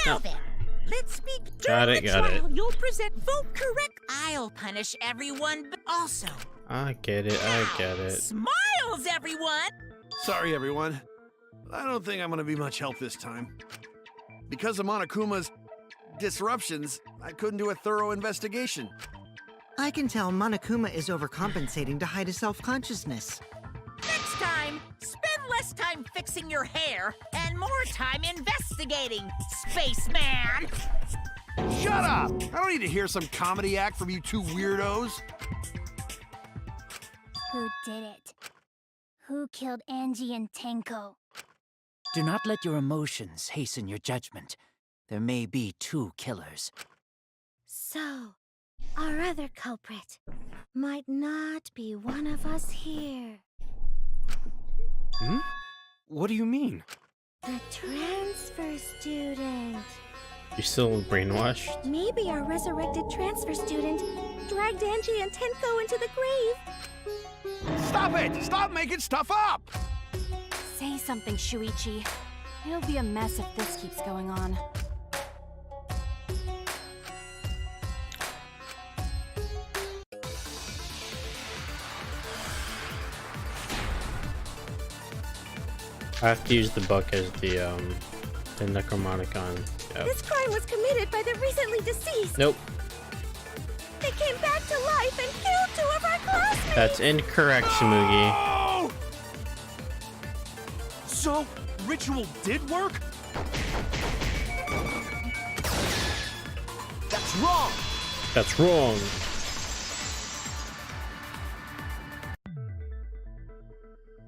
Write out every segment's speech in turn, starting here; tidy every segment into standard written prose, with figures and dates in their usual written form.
Now then, let's begin. Got it, got it. You'll present vote correct. I'll punish everyone, but also. I get it, I get it. Smiles, everyone! Sorry, everyone. I don't think I'm gonna be much help this time. Because of Monokuma's disruptions, I couldn't do a thorough investigation. I can tell Monokuma is overcompensating to hide his self-consciousness. Next time, spend less time fixing your hair and more time investigating, spaceman! Shut up! I don't need to hear some comedy act from you two weirdos. Who did it? Who killed Angie and Tenko? Do not let your emotions hasten your judgment. There may be two killers. So, our other culprit might not be one of us here. Hmm? What do you mean? The transfer student. You still brainwashed? Maybe our resurrected transfer student dragged Angie and Tenko into the grave. Stop it! Stop making stuff up! Say something, Shuichi. It'll be a mess if this keeps going on. I have to use the book as the Necromonicon. Yep. This crime was committed by the recently deceased. Nope. They came back to life and killed 2 of our classmates. That's incorrect, Shmugi. Oh! So, ritual did work? That's wrong! That's wrong.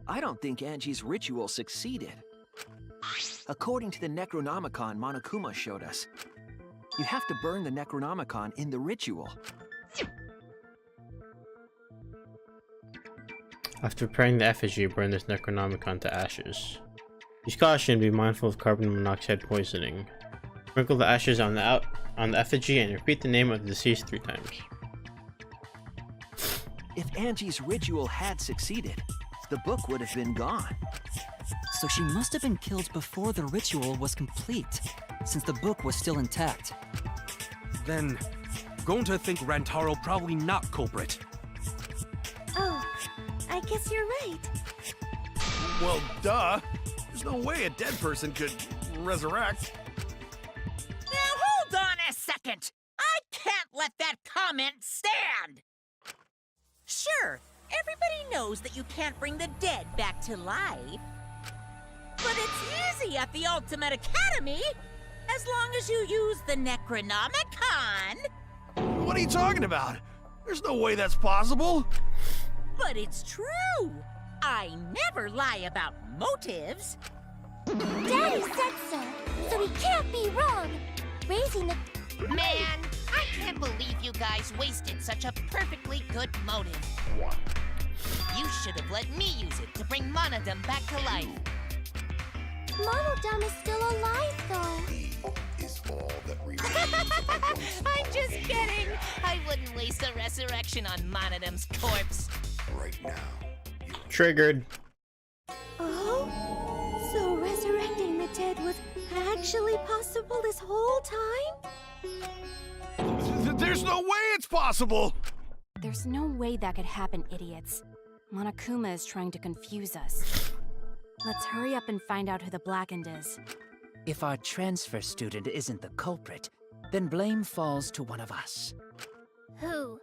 I don't think Angie's ritual succeeded. According to the Necronomicon Monokuma showed us, you have to burn the Necronomicon in the ritual. After preparing the effigy, burn this Necronomicon to ashes. Use caution, be mindful of carbon monoxide poisoning. Sprinkle the ashes on the effigy and repeat the name of the deceased 3 times. If Angie's ritual had succeeded, the book would have been gone. So she must have been killed before the ritual was complete, since the book was still intact. Then, going to think Rantaro probably not culprit. Oh, I guess you're right. Well, duh. There's no way a dead person could resurrect. Now hold on a second! I can't let that comment stand! Sure, everybody knows that you can't bring the dead back to life. But it's easy at the Ultimate Academy, as long as you use the Necronomicon. What are you talking about? There's no way that's possible. But it's true. I never lie about motives. Daddy said so he can't be wrong. Raising the... Man, I can't believe you guys wasted such a perfectly good motive. You should have let me use it to bring Monodum back to life. Monodum is still alive, though. Is all that remains. I'm just kidding. I wouldn't waste a resurrection on Monodum's corpse. Right now. Triggered. Oh? So resurrecting the dead was actually possible this whole time? There's no way it's possible! There's no way that could happen, idiots. Monokuma is trying to confuse us. Let's hurry up and find out who the Blackened is. If our transfer student isn't the culprit, then blame falls to one of us. Who?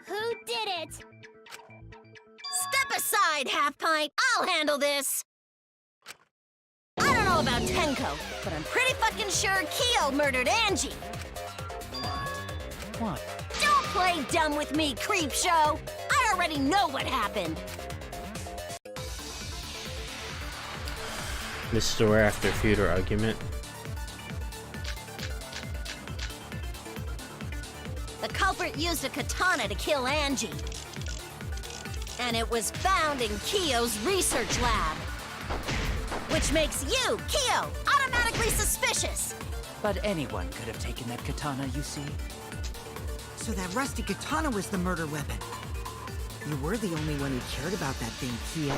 Who did it? Step aside, Half-Pint. I'll handle this. I don't know about Tenko, but I'm pretty fucking sure Kyo murdered Angie. What? Don't play dumb with me, Creepshow. I already know what happened. This is where after a feud or argument. The culprit used a katana to kill Angie. And it was found in Kyo's research lab. Which makes you, Kyo, automatically suspicious. But anyone could have taken that katana, you see. So that rusty katana was the murder weapon. You were the only one who cared about that thing, Kyo.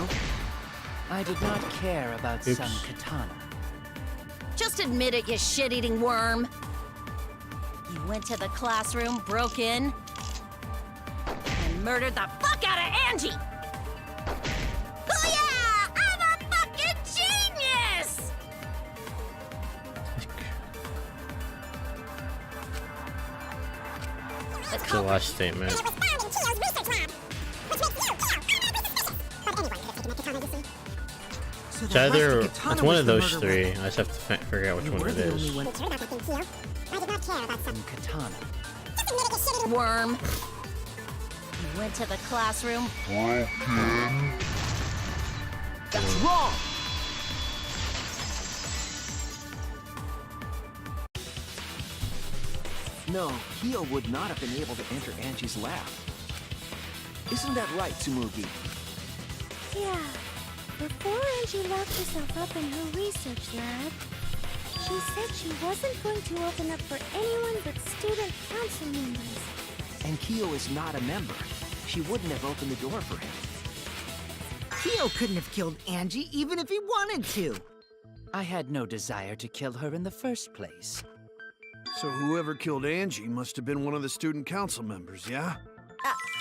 I did not care about Oops. some katana. Just admit it, you shit-eating worm. You went to the classroom, broke in, and murdered the fuck out of Angie! Booyah! I'm a fucking genius! It's the last statement. So It's that either rusty katana it's one was of the those murder three. weapon. I just have to figure out which You one were it the only is. one. Katana. Worm. You went to the classroom. That's wrong! No, Kyo would not have been able to enter Angie's lab. Isn't that right, Tsumugi? Yeah. Before Angie locked herself up in her research lab, she said she wasn't going to open up for anyone but student council members. And Kyo is not a member. She wouldn't have opened the door for him. Kyo couldn't have killed Angie even if he wanted to. I had no desire to kill her in the first place. So whoever killed Angie must have been one of the student council members, yeah?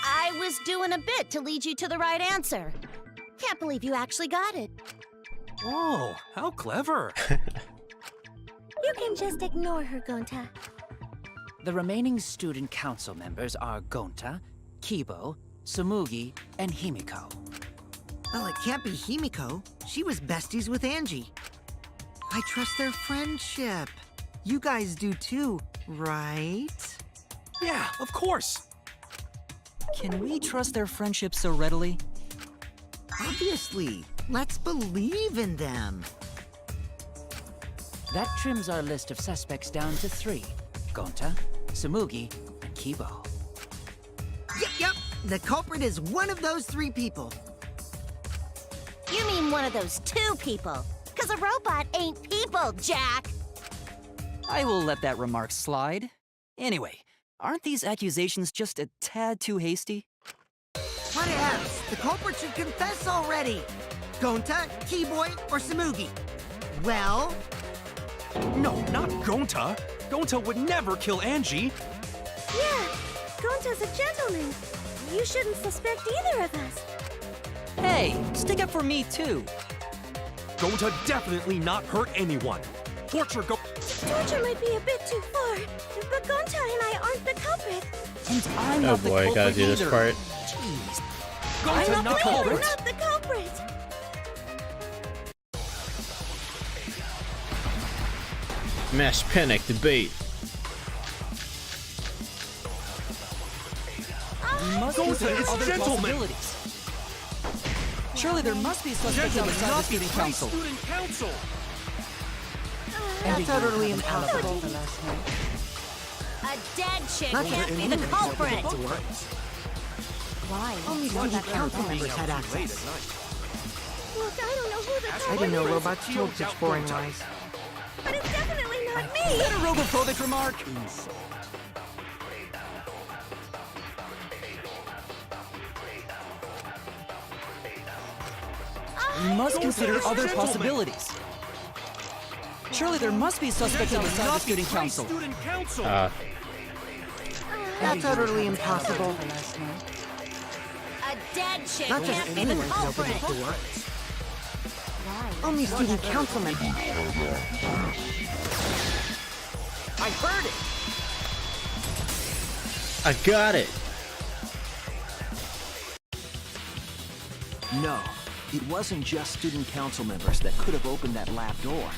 I was doing a bit to lead you to the right answer. Can't believe you actually got it. Oh, how clever. You can just ignore her, Gonta. The remaining student council members are Gonta, Kibo, Tsumugi, and Himiko. Well, it can't be Himiko. She was besties with Angie. I trust their friendship. You guys do too, right? Yeah, of course. Can we trust their friendship so readily? Obviously. Let's believe in them. That trims our list of suspects down to 3. Gonta, Tsumugi, and Kibo. Yep. The culprit is one of those 3 people. You mean one of those 2 people? Because a robot ain't people, Jack! I will let that remark slide. Anyway, aren't these accusations just a tad too hasty? What else? The culprit should confess already. Gonta, Keyboy, or Tsumugi? Well, No, not Gonta. Gonta would never kill Angie. Yeah, Gonta's a gentleman. You shouldn't suspect either of us. Hey, stick up for me too. Gonta definitely not hurt anyone. Torture Torture might be a bit too far, but Gonta and I aren't the culprit. And I'm Oh not the boy, culprit gotta do this either. part. Jeez. Gonta I'm not the We're culprit. not the culprit. Mass panic debate. We must Gonta, consider it's other gentlemen. possibilities. Surely there must be suspects outside the student council. Student council. that's utterly impossible. A dead chick Not can't just be the anyone culprit! Why? Only student council members had access. Look, I don't know who the I culprit didn't know is, robots told such boring lies. but it's definitely not Is me. that a robophobic remark? We must consider other gentlemen. possibilities. Surely there must be suspects outside the student council. Student council. That's utterly impossible. A dead chick Not just can't be the anyone can open culprit! the door. Only student council members. I heard it! I got it. No, it wasn't just student council members that could have opened that lab door.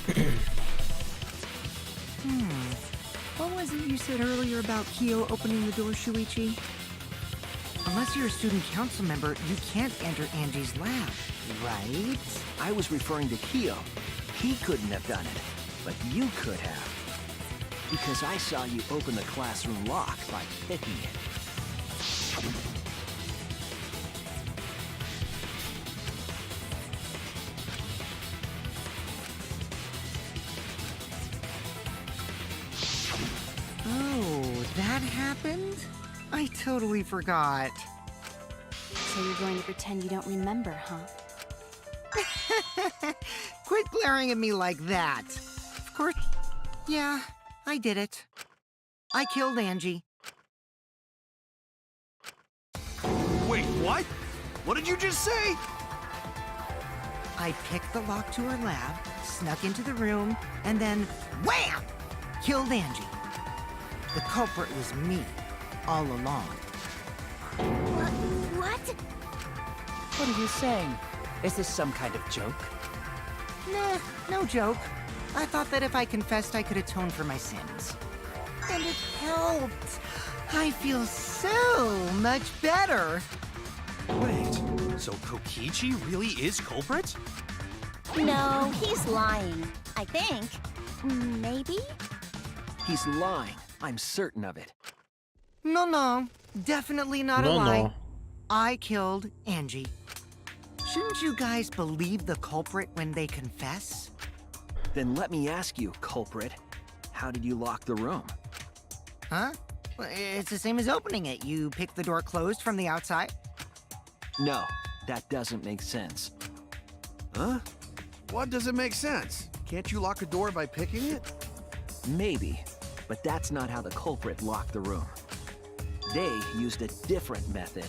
What was it you said earlier about Kyo opening the door, Shuichi? Unless you're a student council member, you can't enter Angie's lab, right? I was referring to Kyo. He couldn't have done it, but you could have. Because I saw you open the classroom lock by picking it. Oh, that happened? I totally forgot. So you're going to pretend you don't remember, huh? Quit glaring at me like that. Of course. Yeah, I did it. I killed Angie. Wait, what? What did you just say? I picked the lock to her lab, snuck into the room, and then wham! Killed Angie. The culprit was me, all along. What? What are you saying? Is this some kind of joke? Nah, no joke. I thought that if I confessed, I could atone for my sins. And it helped. I feel so much better. Wait, so Kokichi really is culprit? No, he's lying. I think. Maybe? He's lying. I'm certain of it. No, definitely not a No. lie. I killed Angie. Shouldn't you guys believe the culprit when they confess? Then let me ask you, culprit. How did you lock the room? Huh? Well, it's the same as opening it. You pick the door closed from the outside. No, that doesn't make sense. Huh? What doesn't make sense? Can't you lock a door by picking it? Maybe, but that's not how the culprit locked the room. They used a different method.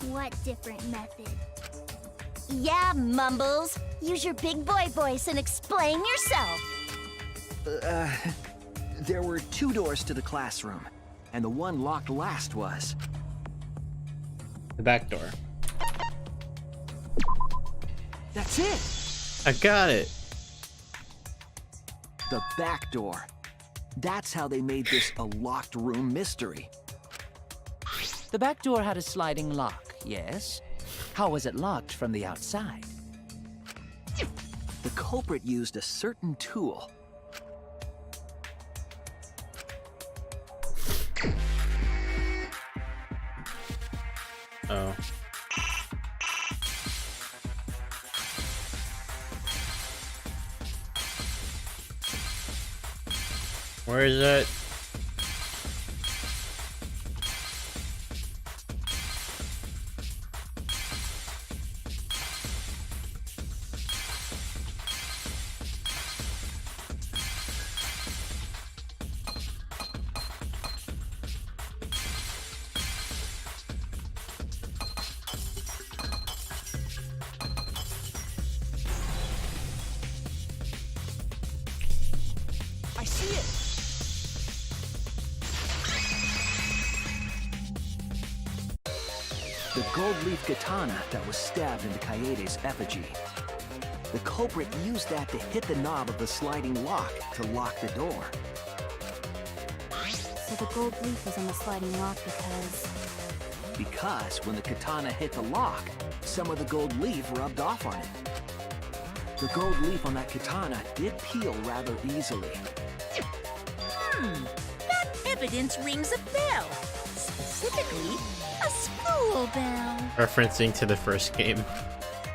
What different method? Yeah, Mumbles. Use your big boy voice and explain yourself. There were 2 doors to the classroom, and the one locked last was... The back door. That's it! I got it. The back door. That's how they made this a locked room mystery. The back door had a sliding lock, yes? How was it locked from the outside? The culprit used a certain tool. Oh. Where is it? I see it! The gold leaf katana that was stabbed into Kaede's effigy. The culprit used that to hit the knob of the sliding lock to lock the door. So the gold leaf was on the sliding lock Because when the katana hit the lock, some of the gold leaf rubbed off on it. The gold leaf on that katana did peel rather easily. That evidence rings a bell. Specifically, a school bell. Referencing to the first game.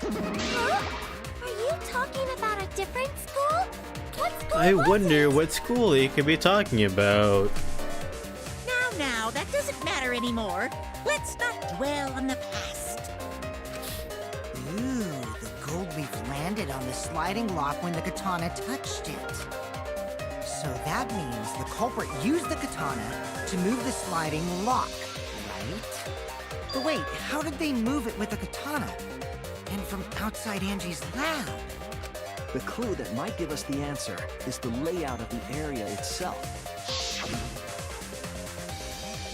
Huh? Are you talking about a different school? What school I was wonder it? what school he could be talking about. Now, that doesn't matter anymore. Let's not dwell on the past. Ooh, the gold leaf landed on the sliding lock when the katana touched it. So that means the culprit used the katana to move the sliding lock, right? But wait, how did they move it with the katana? And from outside Angie's lab? The clue that might give us the answer is the layout of the area itself.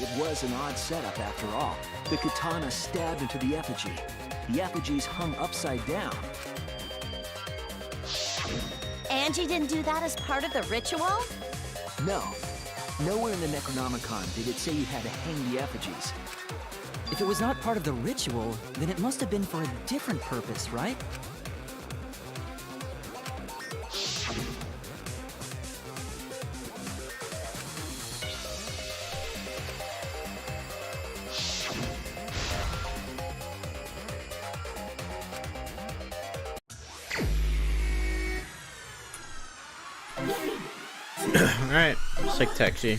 It was an odd setup after all. The katana stabbed into the effigy. The effigies hung upside down. Angie didn't do that as part of the ritual? No. Nowhere in the Necronomicon did it say you had to hang the effigies. If it was not part of the ritual, then it must have been for a different purpose, right? Alright, sick taxi.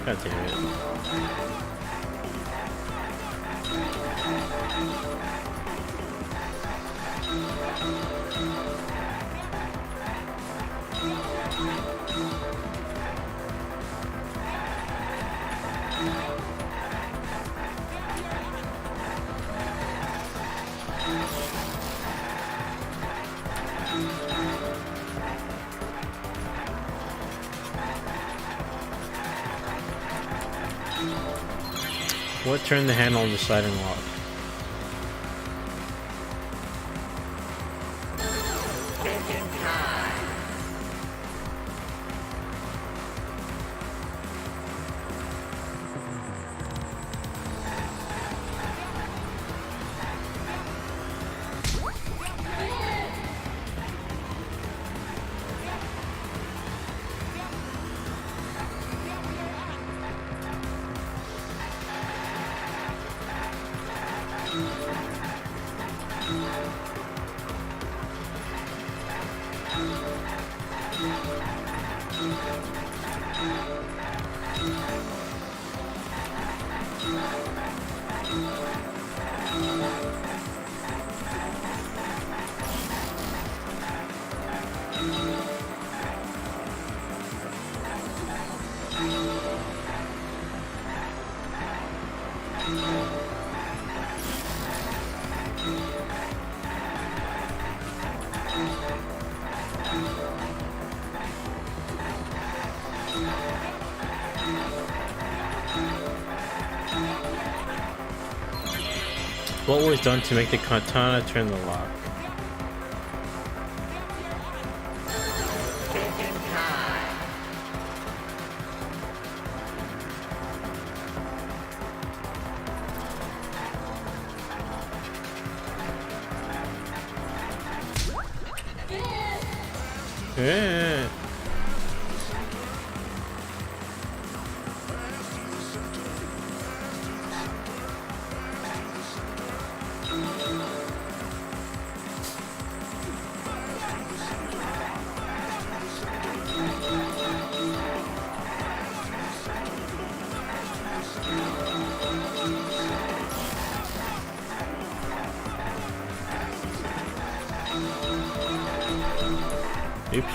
God damn it. What turned the handle on the sliding lock? What was done to make the katana turn the lock? Yeah. Oops.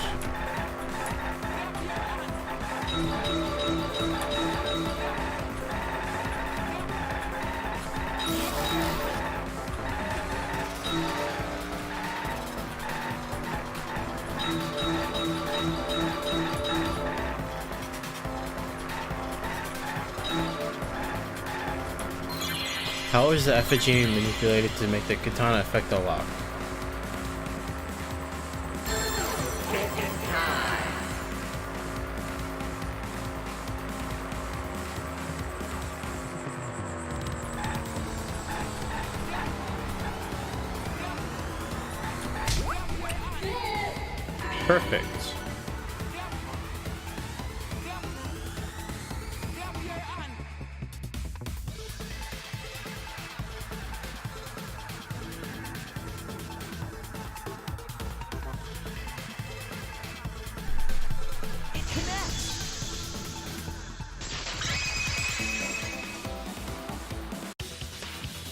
How is the effigy manipulated to make the katana affect the lock? Perfect.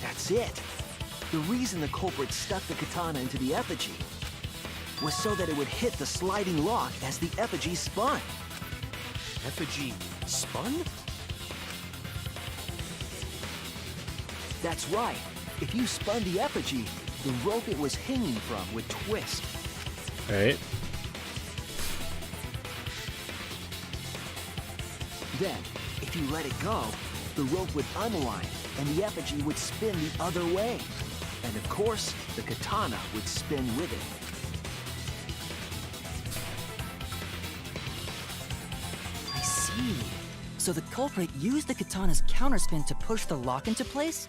That's it. The reason the culprit stuck the katana into the effigy was so that it would hit the sliding lock as the effigy spun. Effigy spun? That's right. If you spun the effigy, the rope it was hanging from would twist. Right. Then, if you let it go, the rope would unwind and the effigy would spin the other way. And of course, the katana would spin with it. I see. So the culprit used the katana's counterspin to push the lock into place?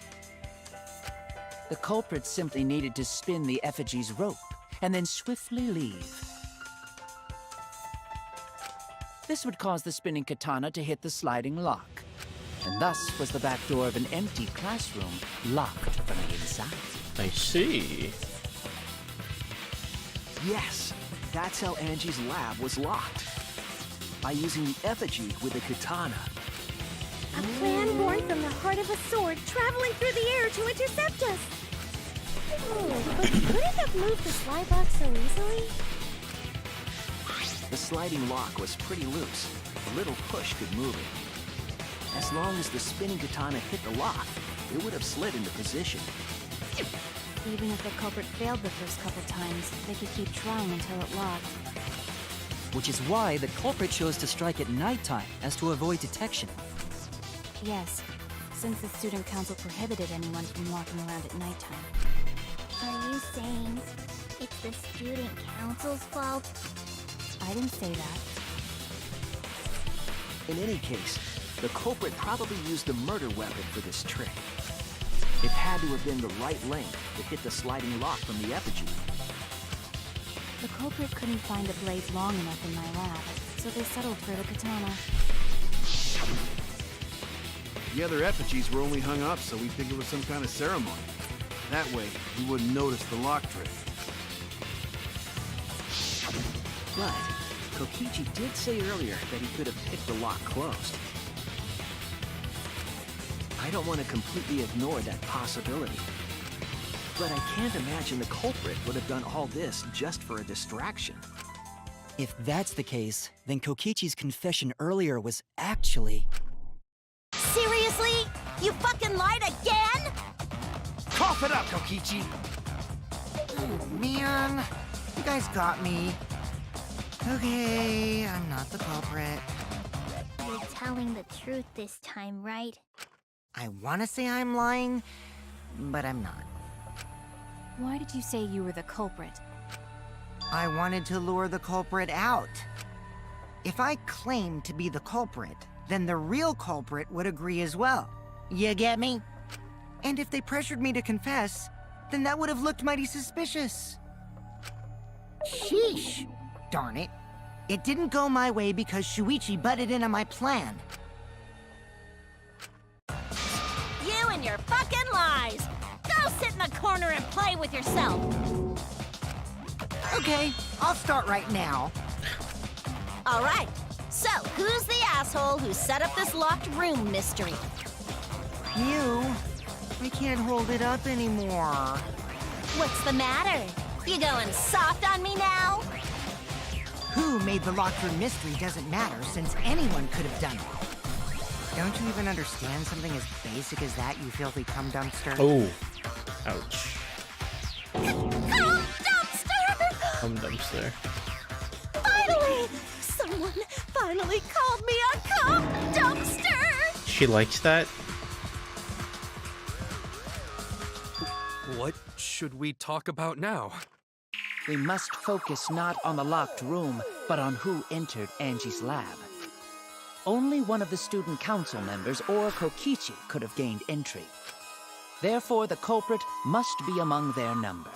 The culprit simply needed to spin the effigy's rope and then swiftly leave. This would cause the spinning katana to hit the sliding lock. and thus was the back door of an empty classroom locked from the inside. I see. Yes, that's how Angie's lab was locked. By using the effigy with the katana. A plan born from the heart of a sword traveling through the air to intercept us. Oh, but could it have moved the slide lock so easily? The sliding lock was pretty loose. A little push could move it. As long as the spinning katana hit the lock, it would have slid into position. Even if the culprit failed the first couple times, they could keep trying until it locked. Which is why the culprit chose to strike at nighttime, as to avoid detection. Yes, since the student council prohibited anyone from walking around at nighttime. Are you saying it's the student council's fault? I didn't say that. In any case, the culprit probably used the murder weapon for this trick. It had to have been the right length to hit the sliding lock from the effigy. The culprit couldn't find a blade long enough in my lab, so they settled for the katana. The other effigies were only hung up, so we figured it was some kind of ceremony. That way, we wouldn't notice the lock trick. But Kokichi did say earlier that he could have picked the lock closed. I don't want to completely ignore that possibility. But I can't imagine the culprit would have done all this just for a distraction. If that's the case, then Kokichi's confession earlier was actually... Seriously? You fucking lied again? Cough it up, Kokichi! Oh, man. You guys got me. Okay, I'm not the culprit. You're telling the truth this time, right? I want to say I'm lying, but I'm not. Why did you say you were the culprit? I wanted to lure the culprit out. If I claimed to be the culprit, then the real culprit would agree as well. You get me? And if they pressured me to confess, then that would have looked mighty suspicious. Sheesh. Darn it. It didn't go my way because Shuichi butted in on my plan. You and your fucking lies! Go sit in the corner and play with yourself! Okay, I'll start right now. Alright, so who's the asshole who set up this locked room mystery? You. I can't hold it up anymore. What's the matter? You going soft on me now? Who made the locked room mystery doesn't matter, since anyone could have done it. Don't you even understand something as basic as that, you filthy cum dumpster? Oh. Ouch. Cum dumpster! Cum dumpster. Finally! Someone finally called me a cum dumpster! She likes that? What should we talk about now? We must focus not on the locked room, but on who entered Angie's lab. Only one of the student council members or Kokichi could have gained entry. Therefore, the culprit must be among their number.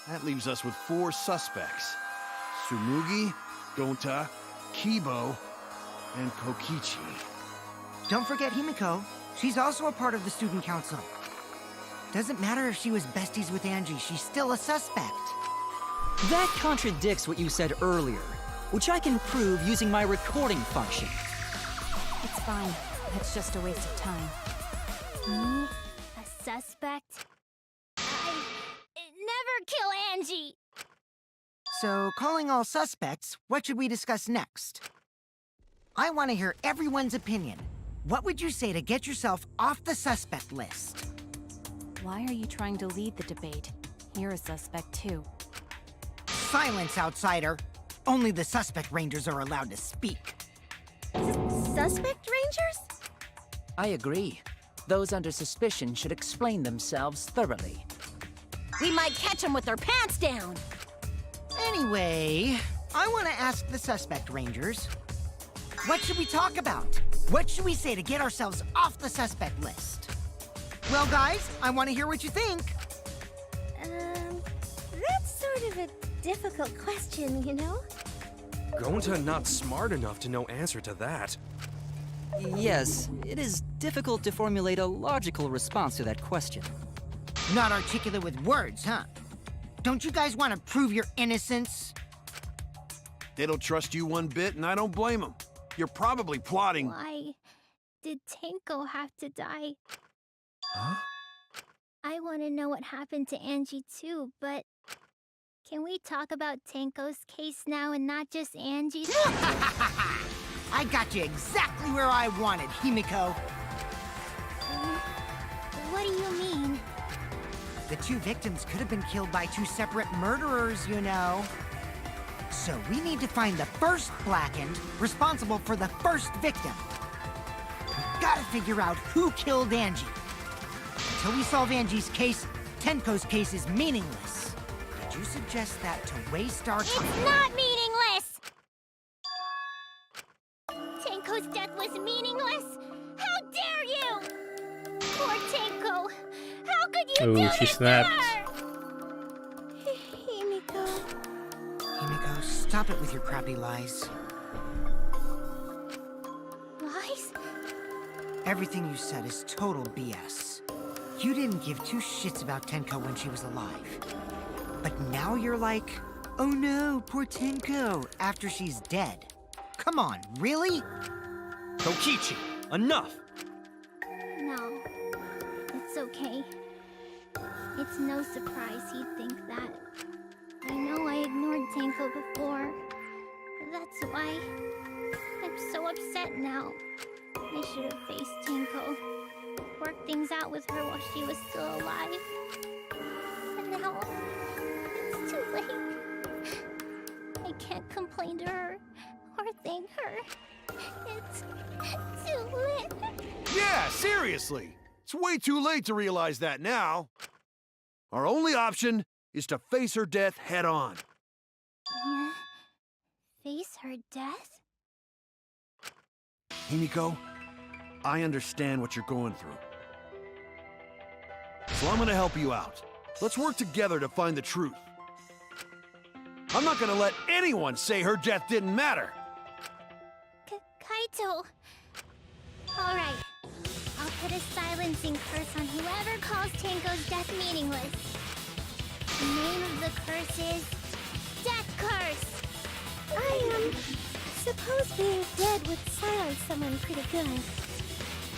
That leaves us with 4 suspects. Tsumugi, Gonta, Kibo, and Kokichi. Don't forget Himiko. She's also a part of the student council. Doesn't matter if she was besties with Angie, she's still a suspect. That contradicts what you said earlier, which I can prove using my recording function. It's fine. That's just a waste of time. Me? A suspect? I never kill Angie! So, calling all suspects, what should we discuss next? I want to hear everyone's opinion. What would you say to get yourself off the suspect list? Why are you trying to lead the debate? You're a suspect too. Silence, outsider! Only the suspect rangers are allowed to speak. Suspect rangers? I agree. Those under suspicion should explain themselves thoroughly. We might catch them with their pants down! Anyway, I want to ask the suspect rangers, what should we talk about? What should we say to get ourselves off the suspect list? Well, guys, I want to hear what you think. That's sort of a difficult question, you know? Gonta not smart enough to know answer to that. Yes, it is difficult to formulate a logical response to that question. Not articulate with words, huh? Don't you guys want to prove your innocence? They don't trust you one bit, and I don't blame them. You're probably plotting. Why did Tenko have to die? Huh? I want to know what happened to Angie too, but can we talk about Tenko's case now and not just Angie's? I got you exactly where I wanted, Himiko. What do you mean? The two victims could have been killed by two separate murderers, you know. So we need to find the first Blackened responsible for the first victim. We've got to figure out who killed Angie. Until we solve Angie's case, Tenko's case is meaningless. Did you suggest that to waste our time? It's not meaningless! Tenko's death was meaningless? How dare you! Poor Tenko! How could you do Ooh, this she snapped. to her? Himiko. Himiko, stop it with your crappy lies. Lies? Everything you said is total BS. You didn't give two shits about Tenko when she was alive. But now you're like, oh no, poor Tenko, after she's dead. Come on, really? Kokichi, enough! No. It's okay. It's no surprise he'd think that. I know I ignored Tenko before. That's why I'm so upset now. I should have faced Tenko. Worked things out with her while she was still alive. But now, it's too late. I can't complain to her or thank her. It's too late. Yeah, seriously. It's way too late to realize that now. Our only option is to face her death head on. Yeah. Face her death? Himiko, I understand what you're going through. So I'm gonna help you out. Let's work together to find the truth. I'm not gonna let anyone say her death didn't matter. Kaito. All right. I'll put a silencing curse on whoever calls Tenko's death meaningless. The name of the curse is Death Curse. I suppose being dead would silence someone pretty good.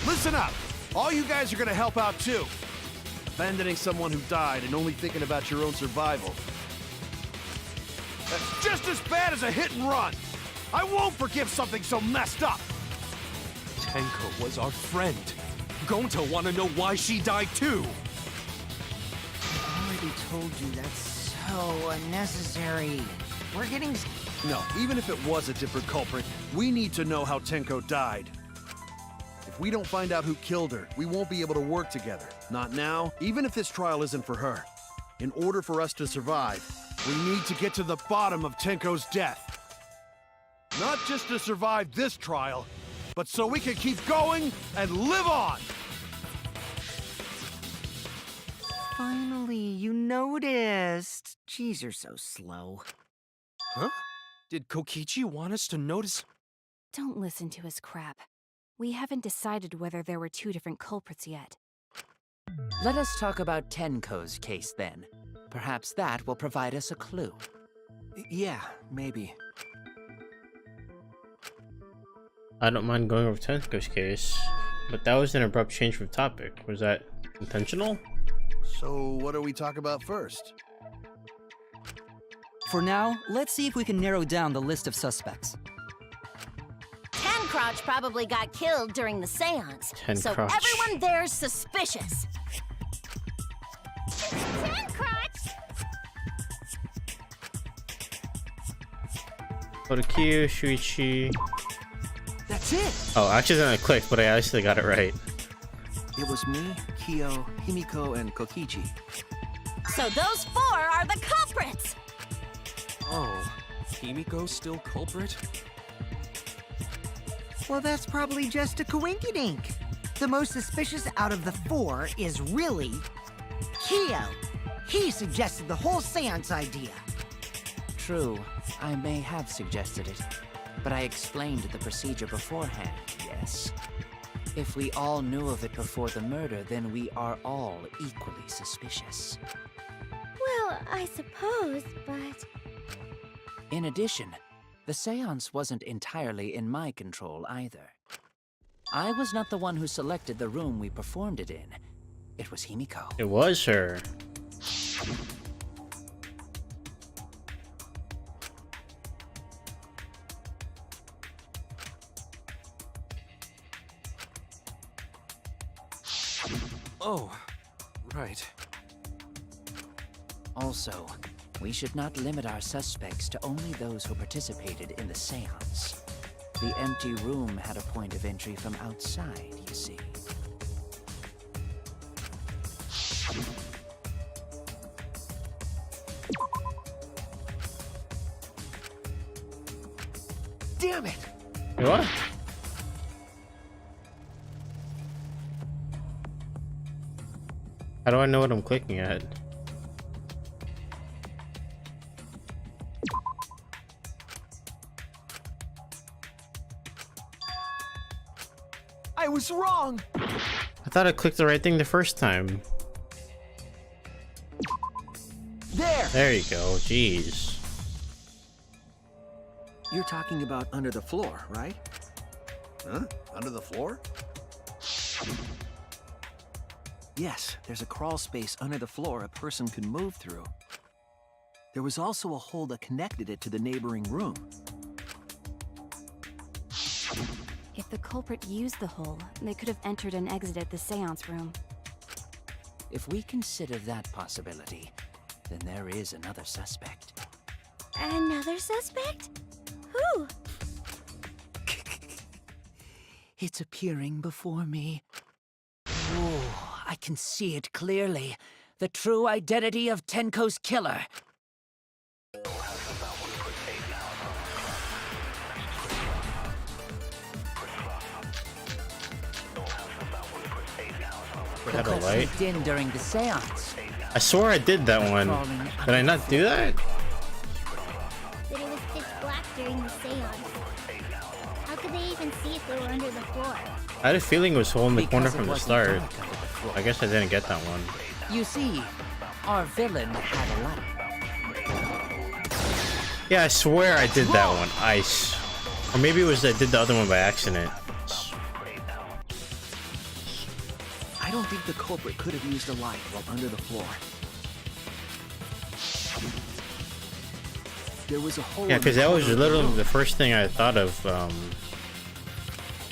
Listen up! All you guys are gonna help out too. Abandoning someone who died and only thinking about your own survival. That's just as bad as a hit and run. I won't forgive something so messed up. Tenko was our friend. Gonta want to know why she died too. I already told you that's so unnecessary. We're getting... No, even if it was a different culprit, we need to know how Tenko died. If we don't find out who killed her, we won't be able to work together. Not now, even if this trial isn't for her. In order for us to survive, we need to get to the bottom of Tenko's death. Not just to survive this trial, but so we can keep going and live on! Finally, you noticed. Jeez, you're so slow. Huh? Did Kokichi want us to notice? Don't listen to his crap. We haven't decided whether there were two different culprits yet. Let us talk about Tenko's case then. Perhaps that will provide us a clue. Yeah, maybe. I don't mind going over Tenko's case, but that was an abrupt change of topic. Was that intentional? So what do we talk about first? For now, let's see if we can narrow down the list of suspects. Tencrotch probably got killed during the seance, so Tencrotch. everyone there's suspicious. Tencrotch! Kodakyu, Shuichi. That's it! Oh, actually then I clicked, but I actually got it right. It was me, Kyo, Himiko, and Kokichi. So those four are the culprits! Oh, Himiko's still culprit? Well, that's probably just a coinkydink. The most suspicious out of the four is really... Kyo. He suggested the whole seance idea. True, I may have suggested it, but I explained the procedure beforehand, yes. If we all knew of it before the murder, then we are all equally suspicious. Well, I suppose, but... In addition, the seance wasn't entirely in my control either. I was not the one who selected the room we performed it in. It was Himiko. It was her. Oh, right. Also, we should not limit our suspects to only those who participated in the seance. The empty room had a point of entry from outside, you see. Damn it! What? How do I know what I'm clicking at? I was wrong! I thought I clicked the right thing the first time. There! There you go, jeez. You're talking about under the floor, right? Huh? Under the floor? Yes, there's a crawl space under the floor a person can move through. There was also a hole that connected it to the neighboring room. If the culprit used the hole, they could have entered and exited the seance room. If we consider that possibility, then there is another suspect. Another suspect? Who? It's appearing before me. Oh, I can see it clearly. The true identity of Tenko's killer. We had a light. Sneaked in during the seance. I swore I did that one. Did I not do that? But it was pitch black during the seance. How could they even see if they were under the floor? I had a feeling it was holding the corner Because it from the wasn't start. dark under the floor. I guess I didn't get that one. You see, our villain had a light. Yeah, I swear I did that one. Ice. Or maybe it was I did the other one by accident. I don't think the culprit could have used a light while under the floor. There was a hole. Yeah, because that was in the corner of literally room. the first thing I thought of.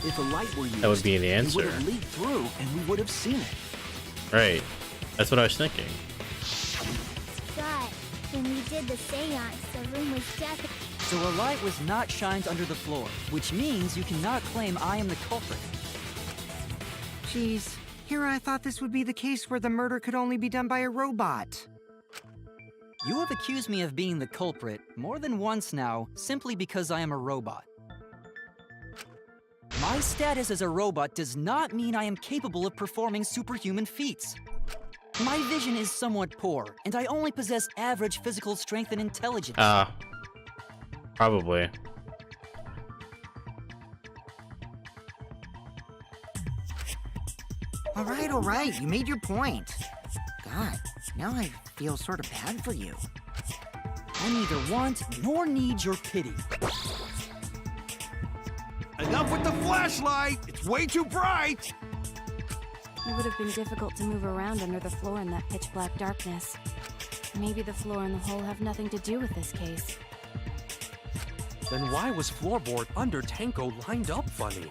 If a light were used, That would be the it answer. would have leaked through, and we would have seen it. Right. That's what I was thinking. But when we did the seance, the room was definitely... So a light was not shined under the floor, which means you cannot claim I am the culprit. Jeez, here I thought this would be the case where the murder could only be done by a robot. You have accused me of being the culprit more than once now, simply because I am a robot. My status as a robot does not mean I am capable of performing superhuman feats. My vision is somewhat poor, and I only possess average physical strength and intelligence. Probably. All right, you made your point. God, now I feel sort of bad for you. I neither want nor need your pity. Enough with the flashlight! It's way too bright! It would have been difficult to move around under the floor in that pitch black darkness. Maybe the floor and the hole have nothing to do with this case. Then why was floorboard under Tenko lined up funny?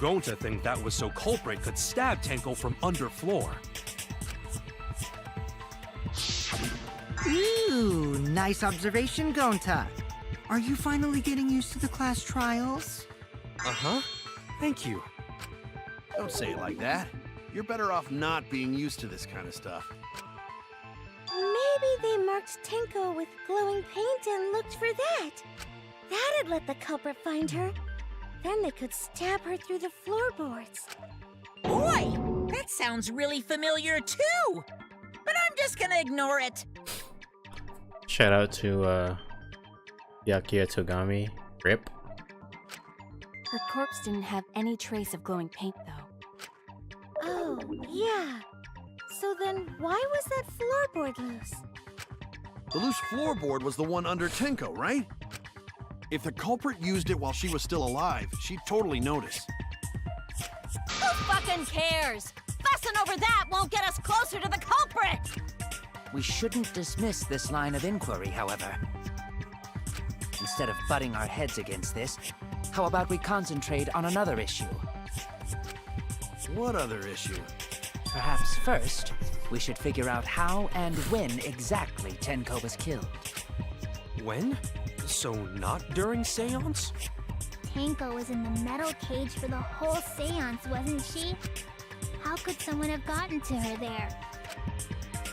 Going to think that was so culprit could stab Tenko from under floor. Ooh, nice observation, Gonta. Are you finally getting used to the class trials? Uh-huh. Thank you. Don't say it like that. You're better off not being used to this kind of stuff. Maybe they marked Tenko with glowing paint and looked for that. That'd let the culprit find her. Then they could stab her through the floorboards. Boy, that sounds really familiar too. But I'm just gonna ignore it. Shout out to Yakiya Togami. Rip. Her corpse didn't have any trace of glowing paint, though. Oh, yeah. So then why was that floorboard loose? The loose floorboard was the one under Tenko, right? If the culprit used it while she was still alive, she'd totally notice. Who fucking cares? Fussing over that won't get us closer to the culprit! We shouldn't dismiss this line of inquiry, however. Instead of butting our heads against this, how about we concentrate on another issue? What other issue? Perhaps first, we should figure out how and when exactly Tenko was killed. When? So not during seance? Tenko was in the metal cage for the whole seance, wasn't she? How could someone have gotten to her there?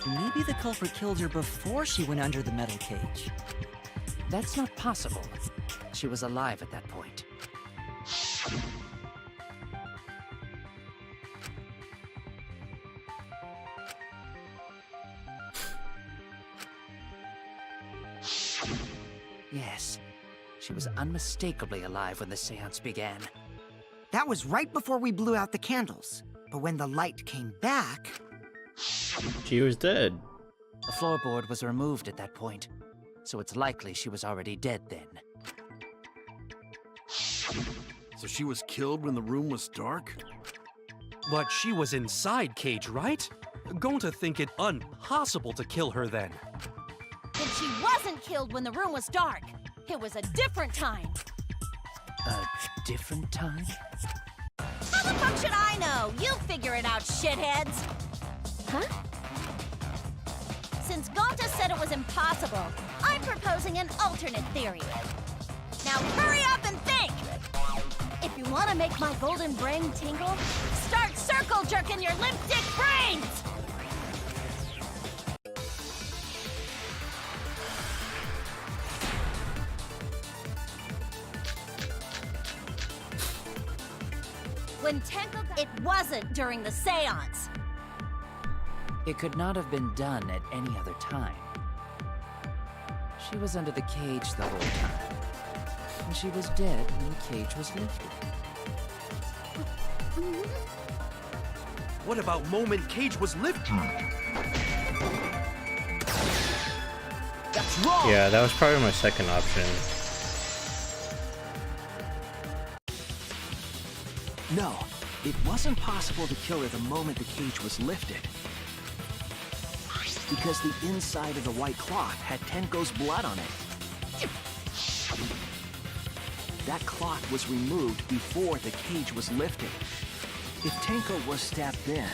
Maybe the culprit killed her before she went under the metal cage. That's not possible. She was alive at that point. Yes, she was unmistakably alive when the seance began. That was right before we blew out the candles. But when the light came back... She was dead. The floorboard was removed at that point, so it's likely she was already dead then. So she was killed when the room was dark? But she was inside cage, right? Going to think it impossible to kill her then. And she wasn't killed when the room was dark. It was a different time. A different time? How the fuck should I know? You figure it out, shitheads. Huh? Since Gonta said it was impossible, I'm proposing an alternate theory. Now hurry up and think! If you want to make my golden brain tingle, start circle jerking your limp dick brains! When Tenko got... It wasn't during the seance. It could not have been done at any other time. She was under the cage the whole time. And she was dead when the cage was lifted. What about moment cage was lifted? That's wrong! Yeah, that was probably my second option. No, it wasn't possible to kill her the moment the cage was lifted. Because the inside of the white cloth had Tenko's blood on it. That cloth was removed before the cage was lifted. If Tenko was stabbed then,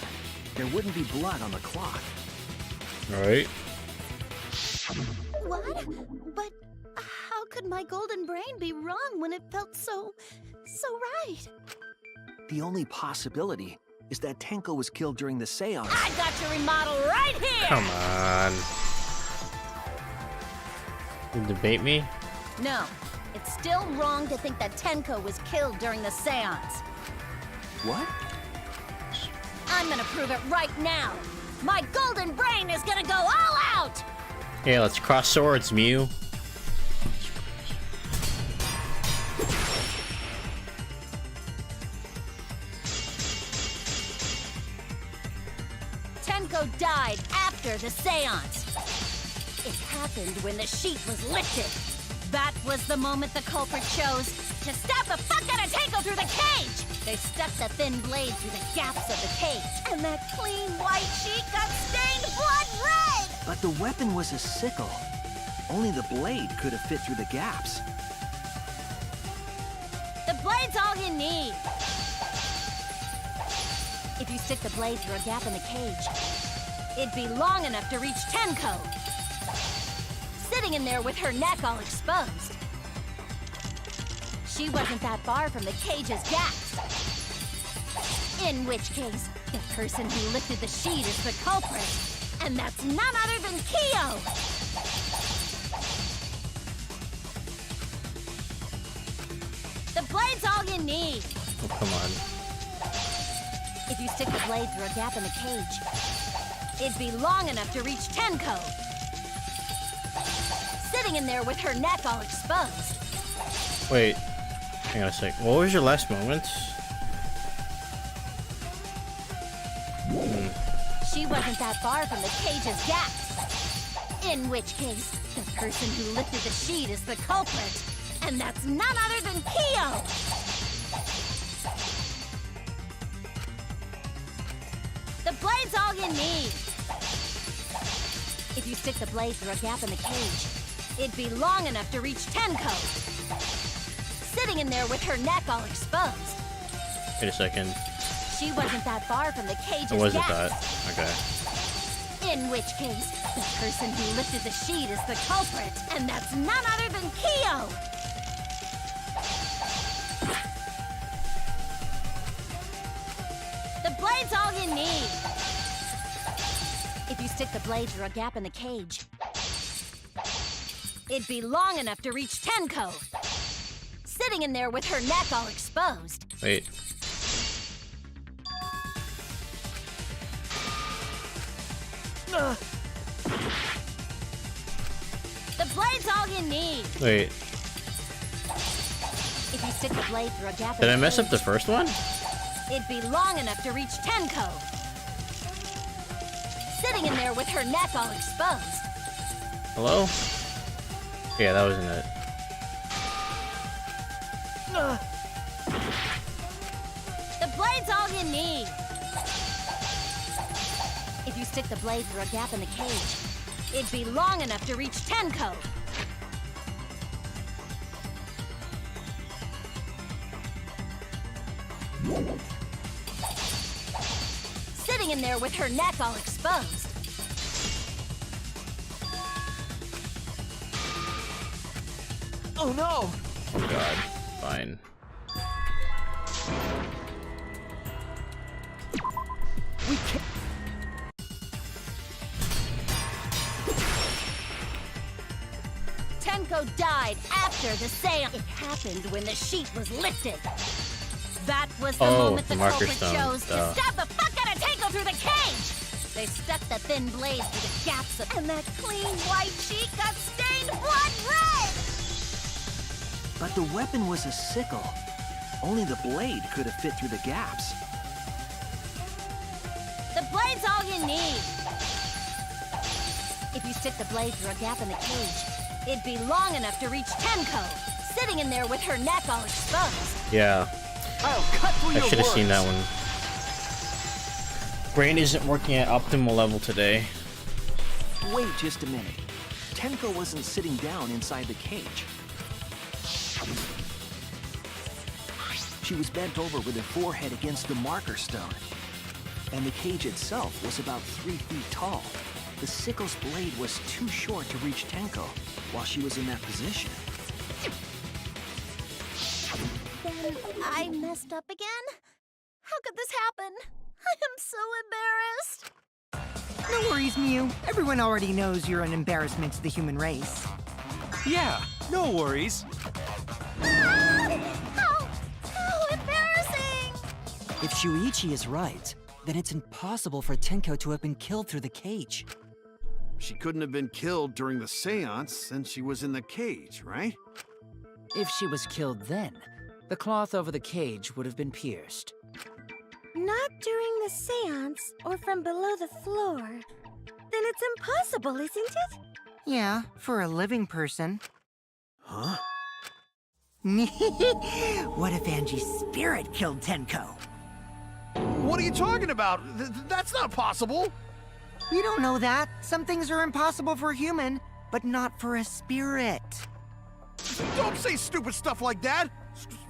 there wouldn't be blood on the cloth. Alright. What? But how could my golden brain be wrong when it felt so right? The only possibility is that Tenko was killed during the seance. I got your remodel right here! Come on. You debate me? No, it's still wrong to think that Tenko was killed during the seance. What? I'm gonna prove it right now. My golden brain is gonna go all out! Yeah, let's cross swords, Mew. Tenko died after the seance. It happened when the sheet was lifted. That was the moment the culprit chose to stab the fuck out of Tenko through the cage. They stuck the thin blade through the gaps of the cage, and that clean white sheet got stained blood red! But the weapon was a sickle. Only the blade could have fit through the gaps. The blade's all you need. If you stick the blade through a gap in the cage, it'd be long enough to reach Tenko. Sitting in there with her neck all exposed. She wasn't that far from the cage's gaps. In which case, the person who lifted the sheet is the culprit. And that's none other than Kyo! The blade's all you need. Oh, come on. If you stick the blade through a gap in the cage, it'd be long enough to reach Tenko. Sitting in there with her neck all exposed. Wait. Hang on a sec. What was your last moment? She wasn't that far from the cage's gaps. In which case, the person who lifted the sheet is the culprit. And that's none other than Kyo! The blade's all you need. If you stick the blade through a gap in the cage, it'd be long enough to reach Tenko. Sitting in there with her neck all exposed. Wait a second. She wasn't that far from the cage's It wasn't gaps. that. Okay. In which case, the person who lifted the sheet is the culprit, and that's none other than Kyo! The blade's all you need. If you stick the blade through a gap in the cage, it'd be long enough to reach Tenko. Sitting in there with her neck all exposed. Wait. The blade's all you need. Wait. If you stick the blade through a gap in Did the I mess up the cage, first one? it'd be long enough to reach Tenko. Sitting in there with her neck all exposed. Hello? Yeah, that wasn't it. The blade's all you need. If you stick the blade through a gap in the cage, it'd be long enough to reach Tenko. Sitting in there with her neck all exposed. Oh no! Oh god. Fine. We can't. Tenko died after the seance. It happened when the sheet was lifted. That was the moment the marker culprit stone, chose duh. to stab the fuck out of Tenko through the cage! They stuck the thin blade through the gaps of, and that clean white sheet got stained blood red! But the weapon was a sickle. Only the blade could have fit through the gaps. The blade's all you need. If you stick the blade through a gap in the cage, it'd be long enough to reach Tenko, sitting in there with her neck all exposed. Yeah. I'll cut through I your should have seen that words. one. Brain isn't working at optimal level today. Wait just a minute. Tenko wasn't sitting down inside the cage. She was bent over with her forehead against the marker stone. And the cage itself was about 3 feet tall. The sickle's blade was too short to reach Tenko while she was in that position. Then I messed up again? How could this happen? I am so embarrassed. No worries, Mew. Everyone already knows you're an embarrassment to the human race. Yeah, no worries. How embarrassing! If Shuichi is right, then it's impossible for Tenko to have been killed through the cage. She couldn't have been killed during the seance since she was in the cage, right? If she was killed then, the cloth over the cage would have been pierced. Not during the seance or from below the floor. Then it's impossible, isn't it? Yeah, for a living person. Huh? What if Angie's spirit killed Tenko? What are you talking about? That's not possible! We don't know that. Some things are impossible for a human, but not for a spirit. Don't say stupid stuff like that!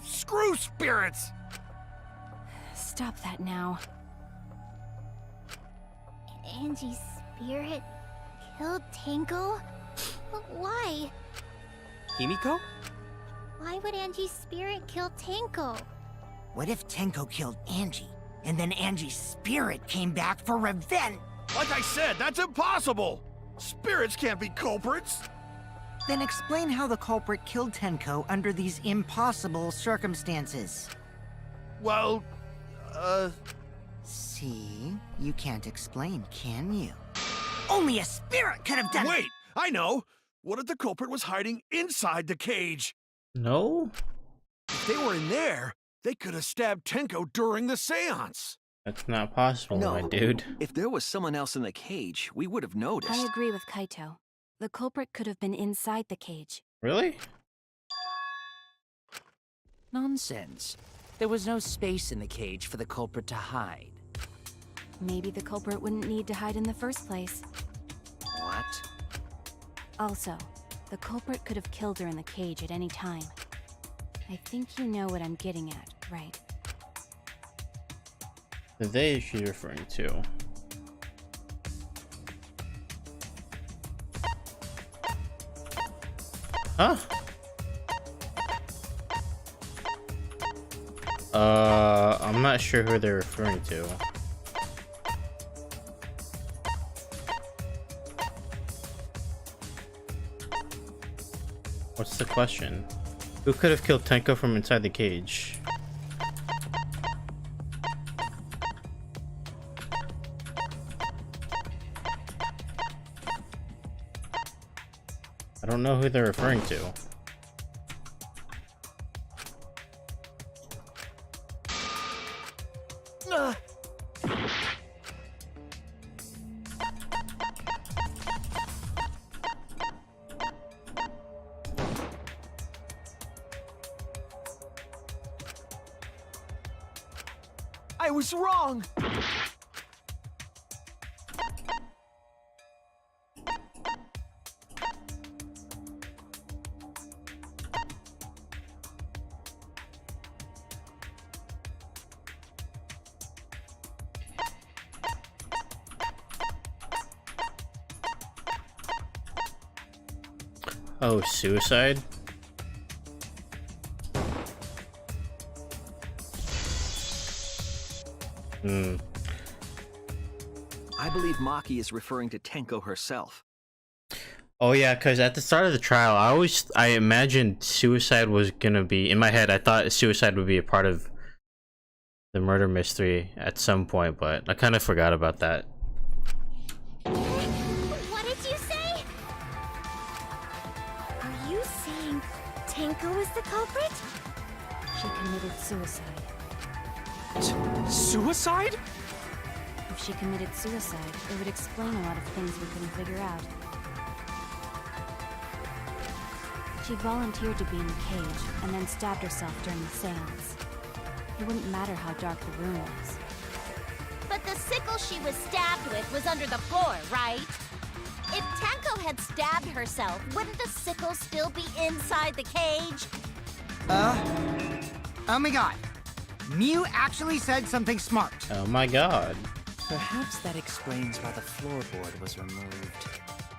Screw spirits! Stop that now. Angie's spirit killed Tenko? Why? Himiko? Why would Angie's spirit kill Tenko? What if Tenko killed Angie, and then Angie's spirit came back for revenge? Like I said, that's impossible! Spirits can't be culprits! Then explain how the culprit killed Tenko under these impossible circumstances. Well, See? You can't explain, can you? Only a spirit could have done it! wait! I know! What if the culprit was hiding inside the cage? No? If they were in there, they could have stabbed Tenko during the seance. That's not possible, my dude. If there was someone else in the cage, we would have noticed. I agree with Kaito. The culprit could have been inside the cage. Really? Nonsense. There was no space in the cage for the culprit to hide. Maybe the culprit wouldn't need to hide in the first place. What? Also, the culprit could have killed her in the cage at any time. I think you know what I'm getting at, right? The they she's referring to. Huh? I'm not sure who they're referring to. What's the question? Who could have killed Tenko from inside the cage? I don't know who they're referring to. I was wrong! Oh, suicide? I believe Maki is referring to Tenko herself. Oh yeah, because at the start of the trial, I imagined suicide was gonna be, in my head, I thought suicide would be a part of the murder mystery at some point, but I kind of forgot about that. What did you say? Are you saying Tenko is the culprit? She committed suicide. Suicide? If she committed suicide, it would explain a lot of things we couldn't figure out. She volunteered to be in the cage, and then stabbed herself during the seance. It wouldn't matter how dark the room was. But the sickle she was stabbed with was under the floor, right? If Tenko had stabbed herself, wouldn't the sickle still be inside the cage? Oh my god. Mew actually said something smart. Oh my god. Perhaps that explains why the floorboard was removed.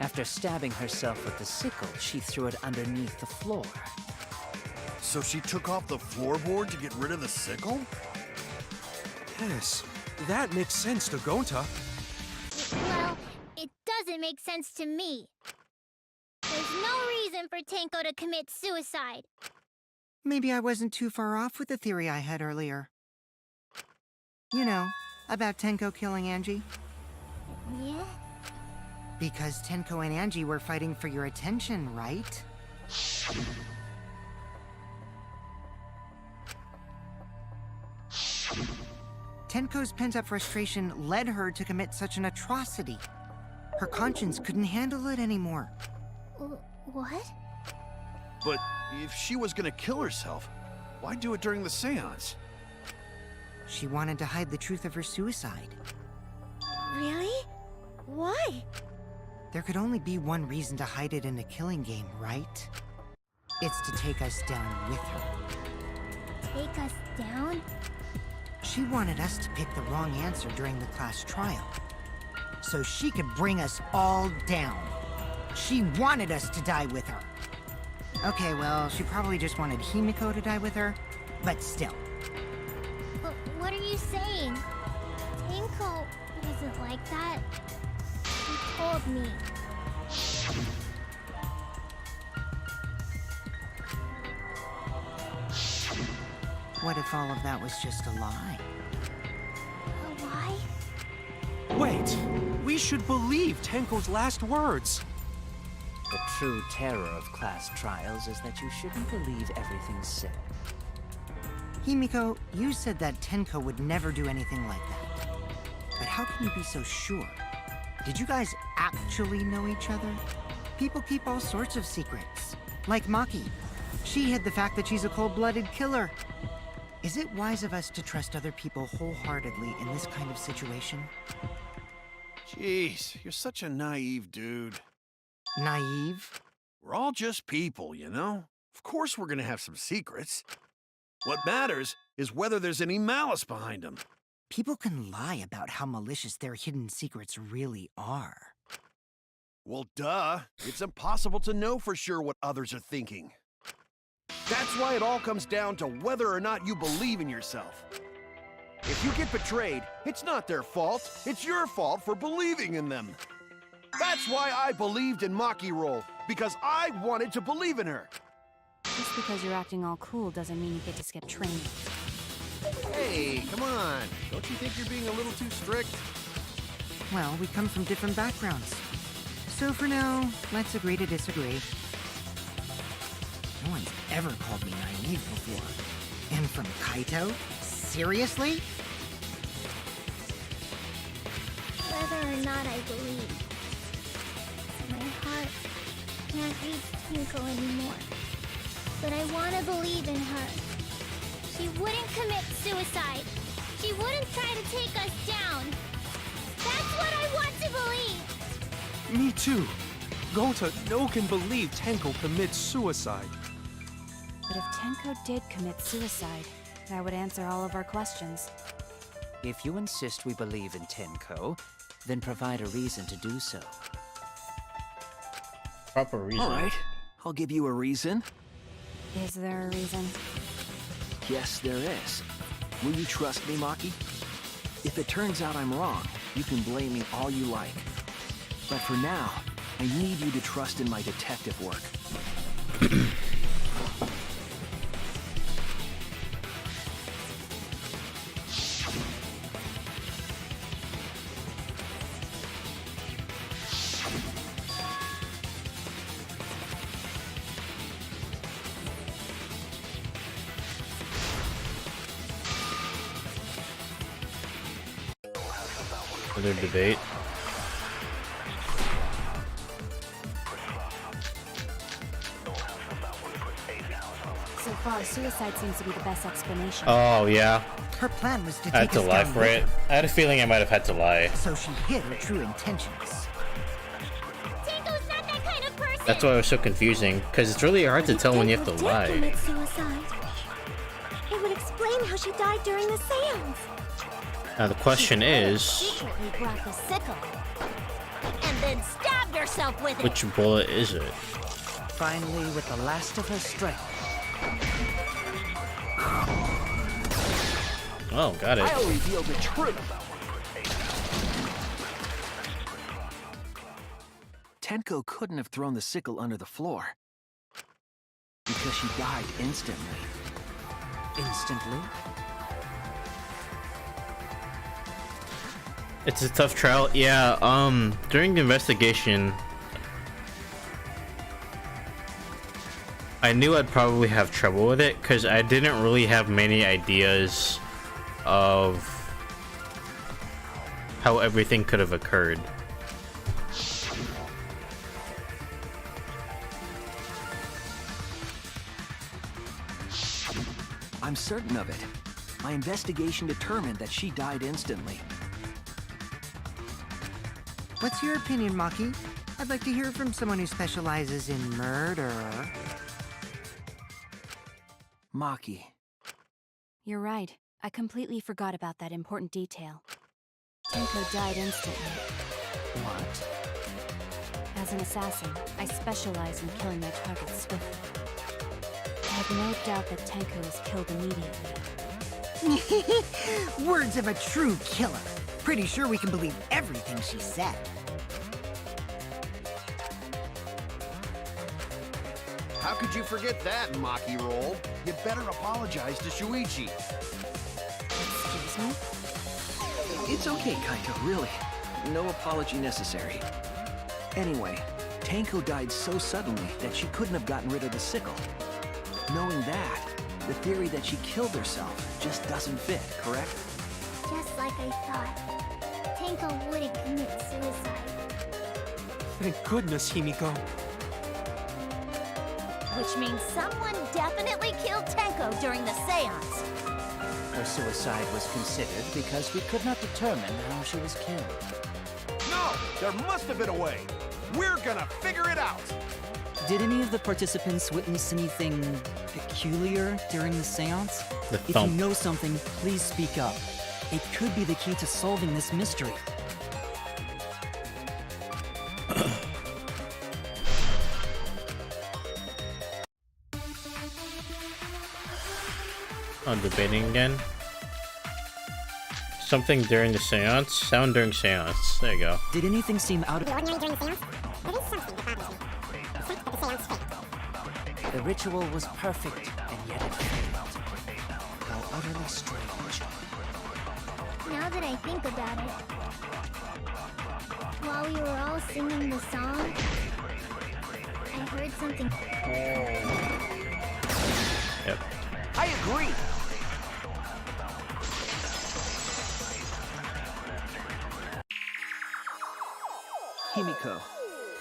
After stabbing herself with the sickle, she threw it underneath the floor. So she took off the floorboard to get rid of the sickle? Yes, that makes sense to Gonta. Well, it doesn't make sense to me. There's no reason for Tenko to commit suicide. Maybe I wasn't too far off with the theory I had earlier. You know, about Tenko killing Angie. Yeah? Because Tenko and Angie were fighting for your attention, right? Tenko's pent-up frustration led her to commit such an atrocity. Her conscience couldn't handle it anymore. What? But if she was gonna kill herself, why do it during the seance? She wanted to hide the truth of her suicide. Really? Why? There could only be one reason to hide it in a killing game, right? It's to take us down with her. Take us down? She wanted us to pick the wrong answer during the class trial, so she could bring us all down. She wanted us to die with her. Okay, well, she probably just wanted Himiko to die with her, but still. But what are you saying? Tenko wasn't like that. She told me. What if all of that was just a lie? A lie? Wait, we should believe Tenko's last words. The true terror of class trials is that you shouldn't believe everything said. Himiko, you said that Tenko would never do anything like that. But how can you be so sure? Did you guys actually know each other? People keep all sorts of secrets. Like Maki. She hid the fact that she's a cold-blooded killer. Is it wise of us to trust other people wholeheartedly in this kind of situation? Jeez, you're such a naive dude. Naive? We're all just people, you know? Of course we're gonna have some secrets. What matters is whether there's any malice behind them. People can lie about how malicious their hidden secrets really are. Well, duh. It's impossible to know for sure what others are thinking. That's why it all comes down to whether or not you believe in yourself. If you get betrayed, it's not their fault. It's your fault for believing in them. That's why I believed in Maki Roll, because I wanted to believe in her. Just because you're acting all cool doesn't mean you get to skip training. Hey, come on. Don't you think you're being a little too strict? Well, we come from different backgrounds. So for now, let's agree to disagree. No one's ever called me naive before. And from Kaito? Seriously? Whether or not I believe, my heart can't reach Twinkle anymore. But I want to believe in her. She wouldn't commit suicide. She wouldn't try to take us down. That's what I want to believe. Me too. Gonta no can believe Tenko commits suicide. But if Tenko did commit suicide, that would answer all of our questions. If you insist we believe in Tenko, then provide a reason to do so. Proper reason. All right, I'll give you a reason. Is there a reason? Yes, there is. Will you trust me, Maki? If it turns out I'm wrong, you can blame me all you like. But for now, I need you to trust in my detective work. Another debate. So far, suicide seems to be the best explanation. Oh, yeah. Her plan was to I had take to us lie down for with it. her. I had a feeling I might have had to lie. So she hid her true intentions. Tenko's not that kind of person. That's why it was so confusing, because it's really hard to tell when you have to Tenko did lie. commit suicide. It would explain how she died during the seance. Now the question is, Secretly brought the sickle. And then stabbed herself with it. which bullet is it? Finally, with the last of her strength, Oh, got it. I'll reveal the truth. Tenko couldn't have thrown the sickle under the floor. Because she died instantly. instantly, It's a tough trial. Yeah, during the investigation, I knew I'd probably have trouble with it because I didn't really have many ideas of how everything could have occurred. I'm certain of it. My investigation determined that she died instantly. What's your opinion, Maki? I'd like to hear from someone who specializes in murder. Maki. You're right. I completely forgot about that important detail. Tenko died instantly. what? As an assassin, I specialize in killing my targets swiftly. I have no doubt that Tenko is killed immediately. Words of a true killer. Pretty sure we can believe everything she said. How could you forget that, Maki Roll? You better apologize to Shuichi. Excuse me? It's okay, Kaito, really. No apology necessary. Anyway, Tenko died so suddenly that she couldn't have gotten rid of the sickle. Knowing that, The theory that she killed herself just doesn't fit, correct? Just like I thought. Tenko wouldn't commit suicide. Thank goodness, Himiko. Which means someone definitely killed Tenko during the seance. Her suicide was considered because we could not determine how she was killed. No! There must have been a way! We're gonna figure it out! Did any of the participants witness anything peculiar during the seance? The If you thump. know something, please speak up. It could be the key to solving this mystery. Oh, debating again. Something during the seance? Sound during seance. There you go. Did anything seem out of... The ritual was perfect, and yet it failed. How utterly strange. Now that I think about it, while we were all singing the song, I heard something. Yep. I agree! Himiko,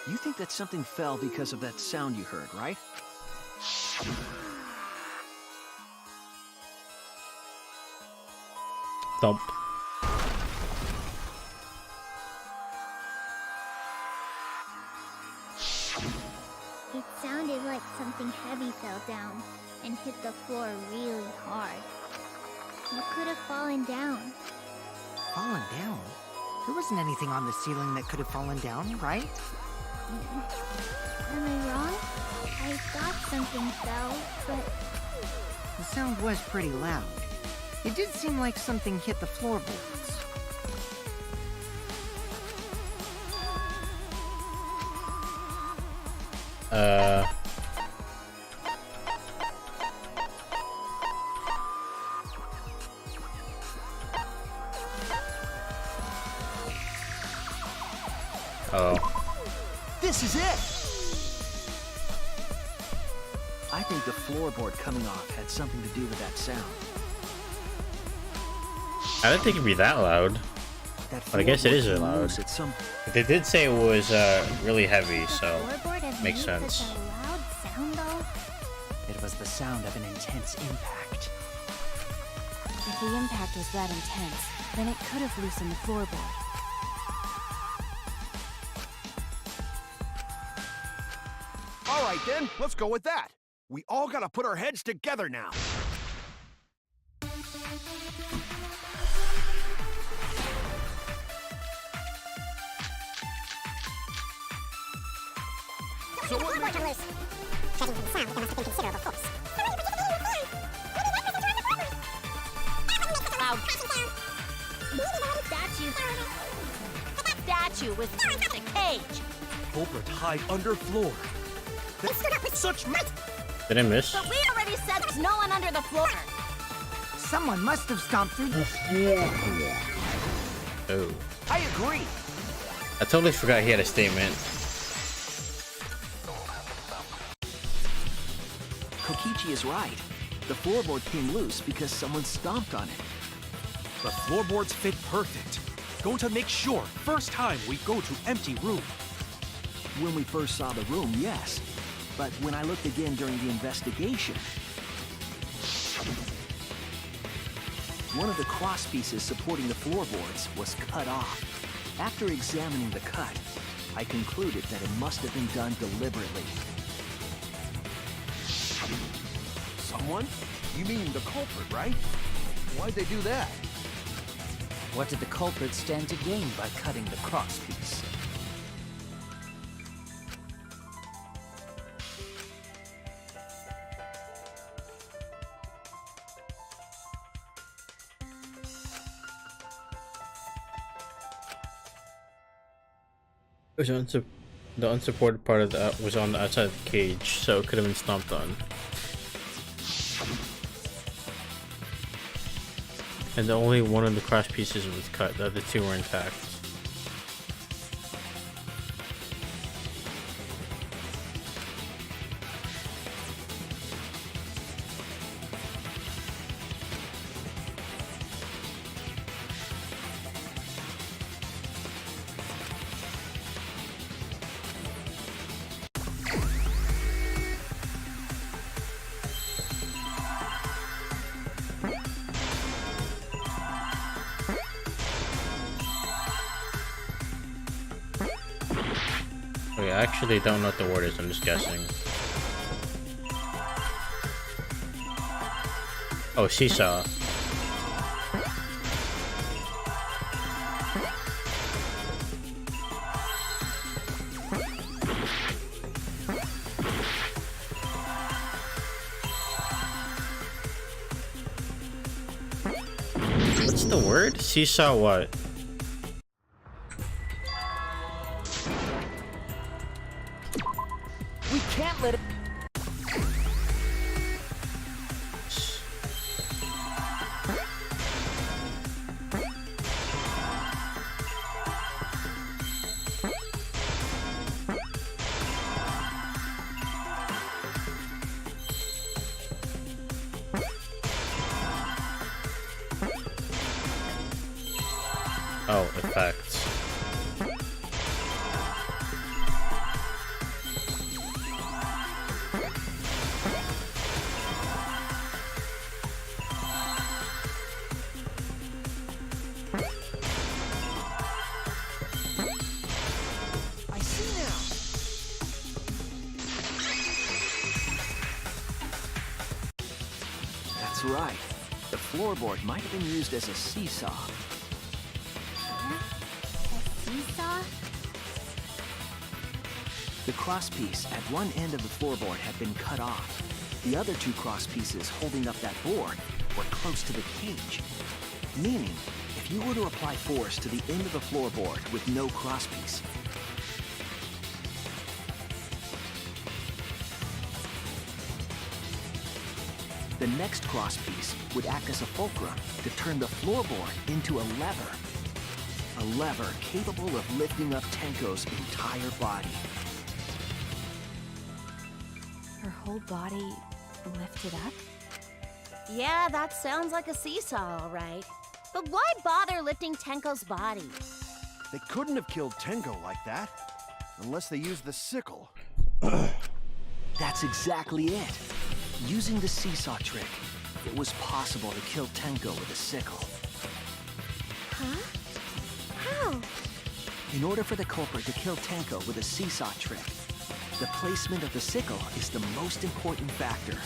you think that something fell because of that sound you heard, right? Thump. It sounded like something heavy fell down and hit the floor really hard. What could have fallen down? Fallen down? There wasn't anything on the ceiling that could have fallen down, right? Am I wrong? I thought something fell, but The sound was pretty loud. It did seem like something hit the floorboards. Oh. This is it! I think the floorboard coming off had something to do with that sound. I didn't think it'd be that loud. That But I guess it is floorboard came loud. loose at some... But they did say it was really heavy, the so floorboard has makes made sense. such a loud sound, though. It was the sound of an intense impact. If the impact was that intense, then it could have loosened the floorboard. All right then, let's go with that. We all gotta put our heads together now. So what makes Judging from the sound, there must have been considerable force. Loud. Statue was the cage. Culprit hide under floor. Such Did I miss? But we already said there's no one under the floor. Someone must have stomped through the Oh. I agree. I totally forgot he had a statement. Kokichi is right. The floorboard came loose because someone stomped on it. The floorboards fit perfect. Going to make sure first time we go to empty room. When we first saw the room, yes. But when I looked again during the investigation, one of the cross pieces supporting the floorboards was cut off. After examining the cut, I concluded that it must have been done deliberately. Someone? You mean the culprit, right? Why'd they do that? What did the culprit stand to gain by cutting the crosspiece? It was the unsupported part of the was on the outside of the cage, so it could have been stomped on. And the only one of the cross pieces was cut. The other two were intact. Wait, I actually don't know what the word is, I'm just guessing. Oh, seesaw. What's the word? Seesaw what? We can't let it. Oh, effects. I see now. That's right. The floorboard might have been used as a seesaw. A seesaw? The crosspiece at one end of the floorboard had been cut off. The other two crosspieces holding up that board were close to the cage. Meaning, if you were to apply force to the end of the floorboard with no crosspiece, the next crosspiece would act as a fulcrum to turn the floorboard into a lever. A lever capable of lifting up Tenko's entire body. Her whole body lifted up? Yeah, that sounds like a seesaw, all right. But why bother lifting Tenko's body? They couldn't have killed Tenko like that. Unless they used the sickle. That's exactly it. Using the seesaw trick, it was possible to kill Tenko with a sickle. Huh? How? In order for the culprit to kill Tenko with a seesaw trick, the placement of the sickle is the most important factor.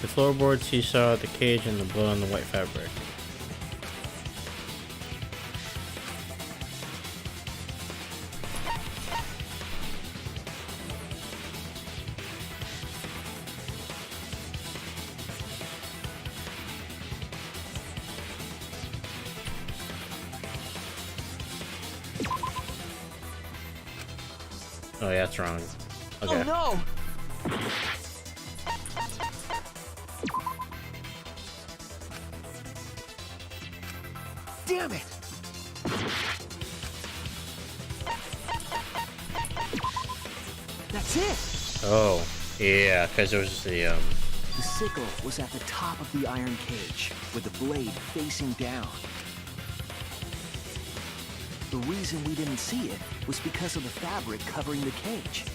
The floorboard, seesaw, the cage, and the blood on the white fabric. Oh yeah, that's wrong. Okay. Oh no! Damn it! That's it! Oh, yeah, because it was the, The sickle was at the top of the iron cage, with the blade facing down. The reason we didn't see it was because of the fabric covering the cage.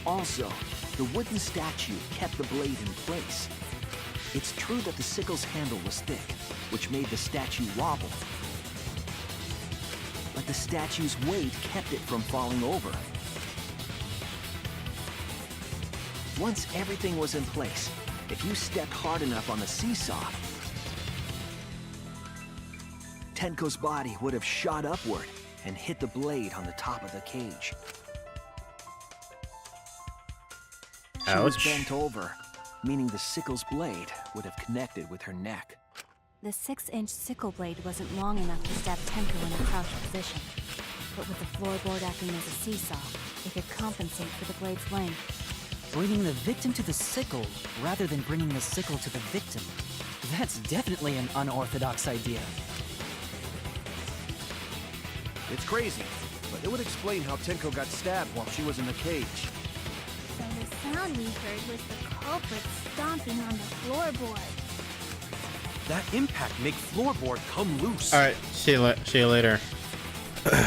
Also, the wooden statue kept the blade in place. It's true that the sickle's handle was thick, which made the statue wobble. But the statue's weight kept it from falling over. Once everything was in place, if you stepped hard enough on the seesaw, Tenko's body would have shot upward and hit the blade on the top of the cage. She was Ouch. bent over, meaning the sickle's blade would have connected with her neck. The 6-inch sickle blade wasn't long enough to stab Tenko in a crouched position. But with the floorboard acting as a seesaw, it could compensate for the blade's length. Bringing the victim to the sickle rather than bringing the sickle to the victim. That's definitely an unorthodox idea. It's crazy, but it would explain how Tenko got stabbed while she was in the cage. So the sound we heard was the culprit stomping on the floorboard. That impact make floorboard come loose. Alright, see you later.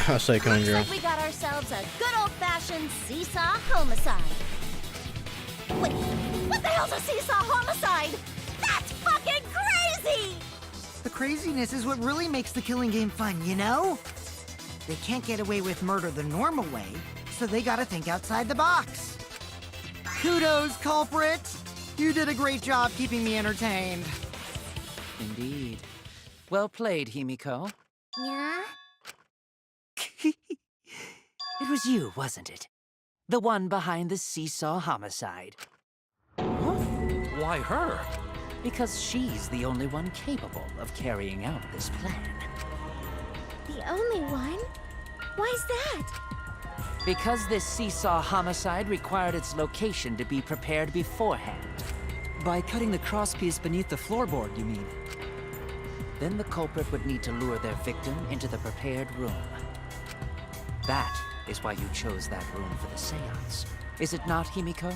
I'll say Looks Conjure. like we got ourselves a good old-fashioned seesaw homicide. Wait, what the hell's a seesaw homicide? That's fucking crazy! The craziness is what really makes the killing game fun, you know? They can't get away with murder the normal way, so they gotta think outside the box. Kudos, culprit! You did a great job keeping me entertained. Indeed. Well played, Himiko. Yeah? It was you, wasn't it? The one behind the seesaw homicide. Why her? Because she's the only one capable of carrying out this plan. The only one? Why's that? Because this seesaw homicide required its location to be prepared beforehand. By cutting the crosspiece beneath the floorboard, you mean? Then the culprit would need to lure their victim into the prepared room. That is why you chose that room for the seance. Is it not, Himiko?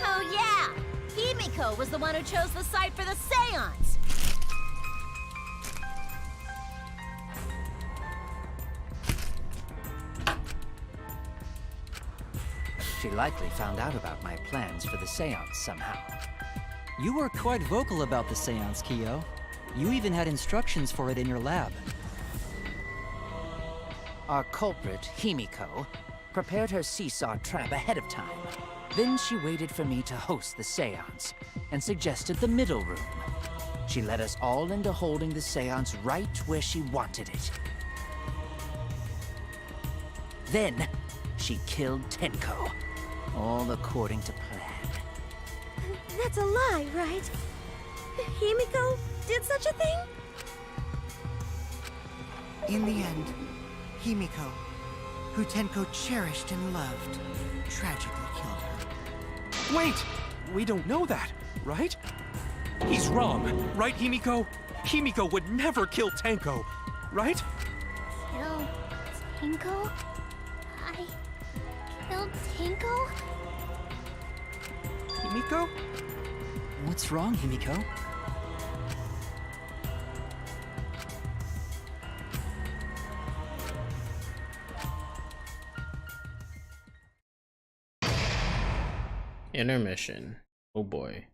Oh yeah! Himiko was the one who chose the site for the seance! She likely found out about my plans for the seance somehow. You were quite vocal about the seance, Kyo. You even had instructions for it in your lab. Our culprit, Himiko, prepared her seesaw trap ahead of time. Then she waited for me to host the seance and suggested the middle room. She led us all into holding the seance right where she wanted it. Then, she killed Tenko, all according to plan. That's a lie, right? Himiko did such a thing? In the end, Himiko, who Tenko cherished and loved, tragically killed her. Wait! We don't know that, right? He's wrong, right, Himiko? Himiko would never kill Tenko, right? Kill Tinko? I killed Tinko? Himiko? What's wrong, Himiko? Intermission. Oh boy.